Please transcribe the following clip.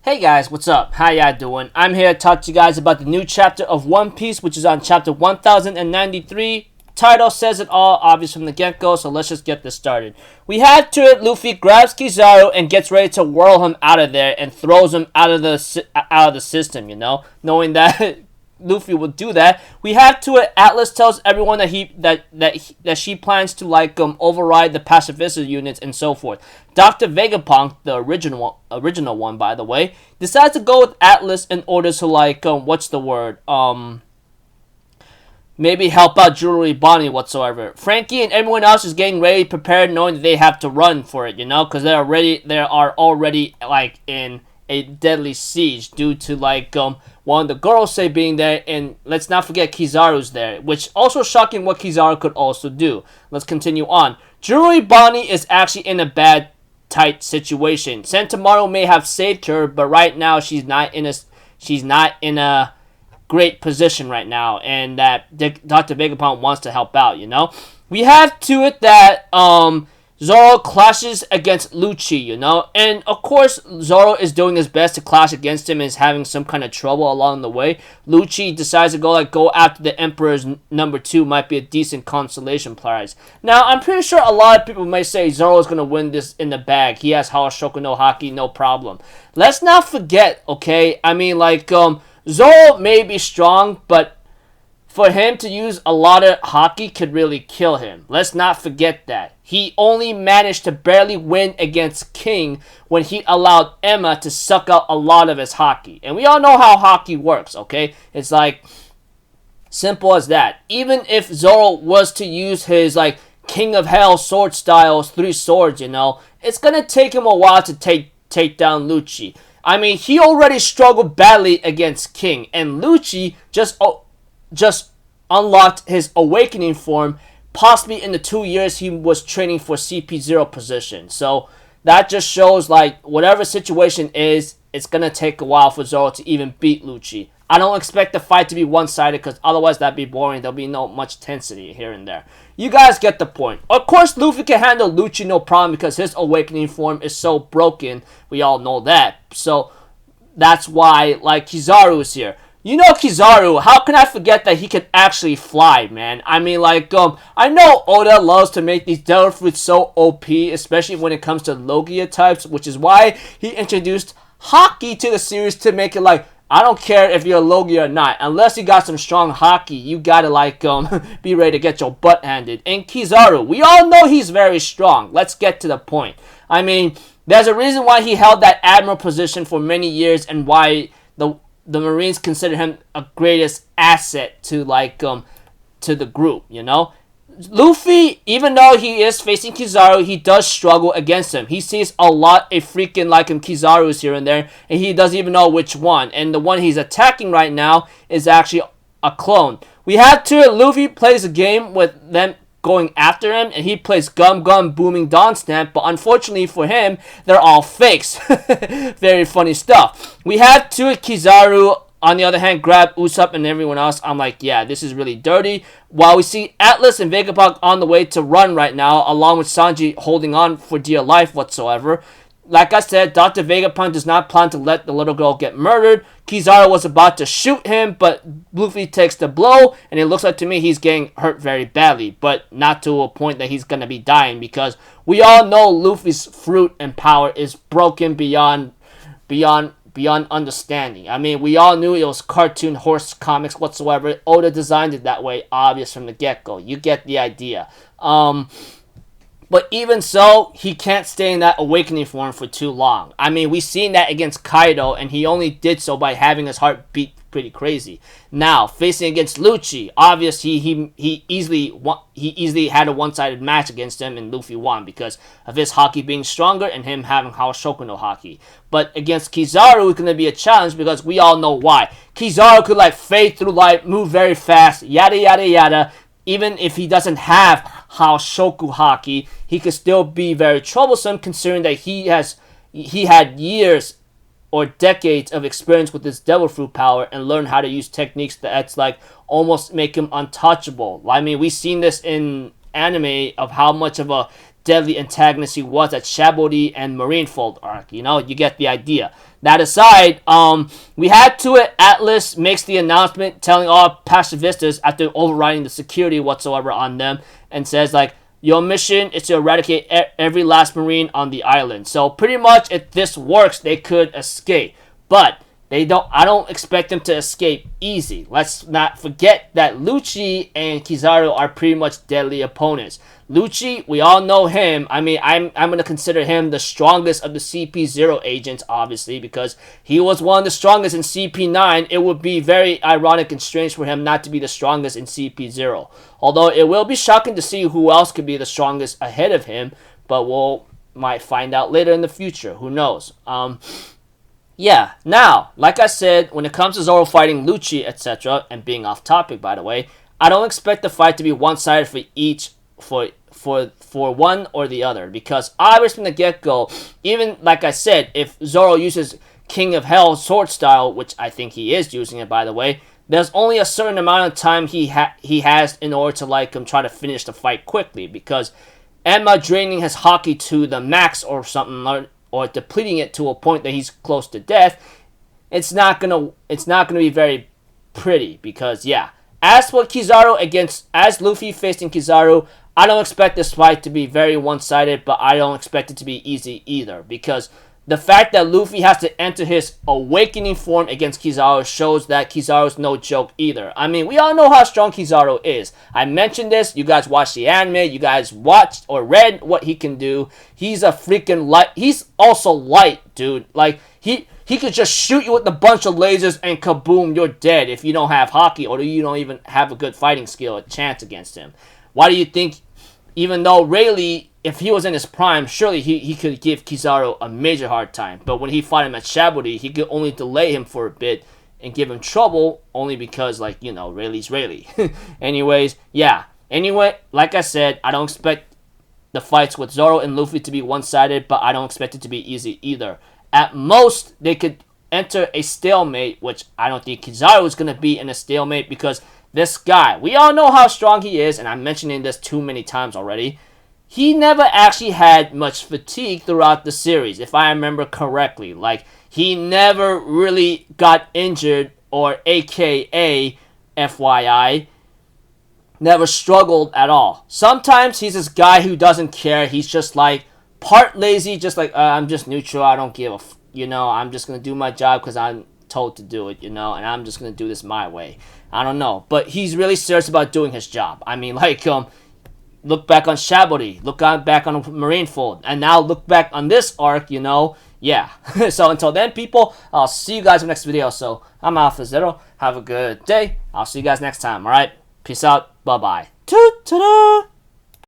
Hey guys, what's up? How y'all doing? I'm here to talk to you guys about the new chapter of One Piece, which is on chapter 1093. Title says it all, obvious from the get-go, so let's just get this started. We have to it, Luffy grabs Kizaru and gets ready to whirl him out of there and throws him out of the system, you know? Knowing that Luffy will do that. We have to it, Atlas tells everyone that she plans to override the pacifista units and so forth. Dr. Vegapunk, the original one by the way, decides to go with Atlas in order to maybe help out Jewelry Bonnie whatsoever. Frankie and everyone else is getting ready, prepared, knowing that they have to run for it, you know, because they are already in a deadly siege due to one of the girls say being there, and let's not forget Kizaru's there, which also shocking what Kizaru could also do. Let's continue on. Jewelry Bonnie is actually in a bad, tight situation. Sentamaru may have saved her, but right now she's not in a great position right now, and that Dr. Vegapunk wants to help out, you know. We have to it that Zoro clashes against Lucci, you know, and of course Zoro is doing his best to clash against him and is having some kind of trouble along the way. Lucci decides to go after the Emperor's number 2, might be a decent consolation prize. Now, I'm pretty sure a lot of people might say Zoro is going to win this in the bag. He has Harashoku no Haki, no problem. Let's not forget, okay, I mean, Zoro may be strong, but for him to use a lot of Haki could really kill him. Let's not forget that. He only managed to barely win against King when he allowed Emma to suck out a lot of his Haki. And we all know how Haki works, okay? It's simple as that. Even if Zoro was to use his King of Hell sword styles, 3 swords, you know, it's gonna take him a while to take down Lucci. I mean, he already struggled badly against King, and Lucci just unlocked his awakening form possibly in the 2 years he was training for CP0 position. So that just shows whatever situation is, it's gonna take a while for Zoro to even beat Lucci. I don't expect the fight to be one-sided because otherwise that'd be boring. There'll be no much tensity here and there. You guys get the point. Of course, Luffy can handle Lucci no problem because his awakening form is so broken. We all know that. So that's why Kizaru is here. You know Kizaru, how can I forget that he can actually fly, man? I mean, I know Oda loves to make these devil fruits so OP, especially when it comes to Logia types, which is why he introduced Haki to the series to make it I don't care if you're a Logia or not. Unless you got some strong Haki, you gotta be ready to get your butt handed. And Kizaru, we all know he's very strong. Let's get to the point. I mean, there's a reason why he held that admiral position for many years and why the Marines consider him a greatest asset to to the group, you know. Luffy, even though he is facing Kizaru, he does struggle against him. He sees a lot of freaking Kizaru's here and there, and he doesn't even know which one. And the one he's attacking right now is actually a clone. We have to Luffy plays a game with them going after him, and he plays Gum Gum Booming Dawn Stamp, but unfortunately for him, they're all fakes. Very funny stuff. We have to Kizaru, on the other hand, grab Usopp and everyone else. I'm yeah, this is really dirty. While we see Atlas and Vegapunk on the way to run right now, along with Sanji holding on for dear life whatsoever. Like I said, Dr. Vegapunk does not plan to let the little girl get murdered. Kizaru was about to shoot him, but Luffy takes the blow, and it looks like to me he's getting hurt very badly, but not to a point that he's going to be dying, because we all know Luffy's fruit and power is broken beyond understanding. I mean, we all knew it was cartoon horse comics whatsoever. Oda designed it that way, obvious from the get-go. You get the idea. But even so, he can't stay in that awakening form for too long. I mean, we've seen that against Kaido, and he only did so by having his heart beat pretty crazy. Now, facing against Lucci, obviously he easily had a one-sided match against him, and Luffy won because of his Haki being stronger and him having Harashoku no Haki. But against Kizaru, it's going to be a challenge because we all know why. Kizaru could fade through light, move very fast, yada yada yada. Even if he doesn't have Harashoku Haki, he could still be very troublesome considering that he had years or decades of experience with his devil fruit power and learned how to use techniques that's almost make him untouchable. I mean, we've seen this in anime of how much of a deadly antagonist he was at Shabody and Marineford arc. You know, you get the idea. That aside, we had to it. Atlas makes the announcement telling all pacifists after overriding the security whatsoever on them, and says like, your mission is to eradicate every last Marine on the island. So pretty much, if this works, they could escape. But I don't expect them to escape easy. Let's not forget that Lucci and Kizaru are pretty much deadly opponents. Lucci, we all know him. I mean, I'm going to consider him the strongest of the CP0 agents, obviously, because he was one of the strongest in CP9. It would be very ironic and strange for him not to be the strongest in CP0. Although it will be shocking to see who else could be the strongest ahead of him, but might find out later in the future. Who knows? Yeah, now, like I said, when it comes to Zoro fighting Lucci, etc., and being off topic, by the way, I don't expect the fight to be one-sided for each, for one or the other, because obviously from the get-go, even, like I said, if Zoro uses King of Hell sword style, which I think he is using it, by the way, there's only a certain amount of time he has in order to, like, try to finish the fight quickly, because Emma draining his hockey to the max or something, or depleting it to a point that he's close to death, it's not gonna be very pretty, because yeah. As for Kizaru as Luffy facing Kizaru, I don't expect this fight to be very one-sided, but I don't expect it to be easy either, because the fact that Luffy has to enter his awakening form against Kizaru shows that Kizaru's no joke either. I mean, we all know how strong Kizaru is. I mentioned this. You guys watched the anime. You guys watched or read what he can do. He's a freaking light. He's also light, dude. Like, he could just shoot you with a bunch of lasers and kaboom, you're dead if you don't have hockey or you don't even have a good fighting skill or chance against him. Why do you think, even though Rayleigh, if he was in his prime, surely he could give Kizaru a major hard time. But when he fought him at Shabody, he could only delay him for a bit and give him trouble only because, like, you know, Rayleigh's Rayleigh. Anyways, yeah. Anyway, like I said, I don't expect the fights with Zoro and Luffy to be one-sided, but I don't expect it to be easy either. At most, they could enter a stalemate, which I don't think Kizaru is going to be in a stalemate, because this guy, we all know how strong he is, and I'm mentioning this too many times already. He never actually had much fatigue throughout the series, if I remember correctly. Like, he never really got injured, or AKA, FYI, never struggled at all. Sometimes he's this guy who doesn't care. He's just like, part lazy, just like, I'm just neutral, I don't give a you know, I'm just going to do my job because I'm told to do it, you know, and I'm just going to do this my way. I don't know, but he's really serious about doing his job. I mean, like, look back on Shabody, look back on Marineford, and now look back on this arc, you know, yeah. So until then, people, I'll see you guys in the next video. So I'm Alpha Zero, have a good day, I'll see you guys next time, alright? Peace out, bye-bye. Ta-ta-da!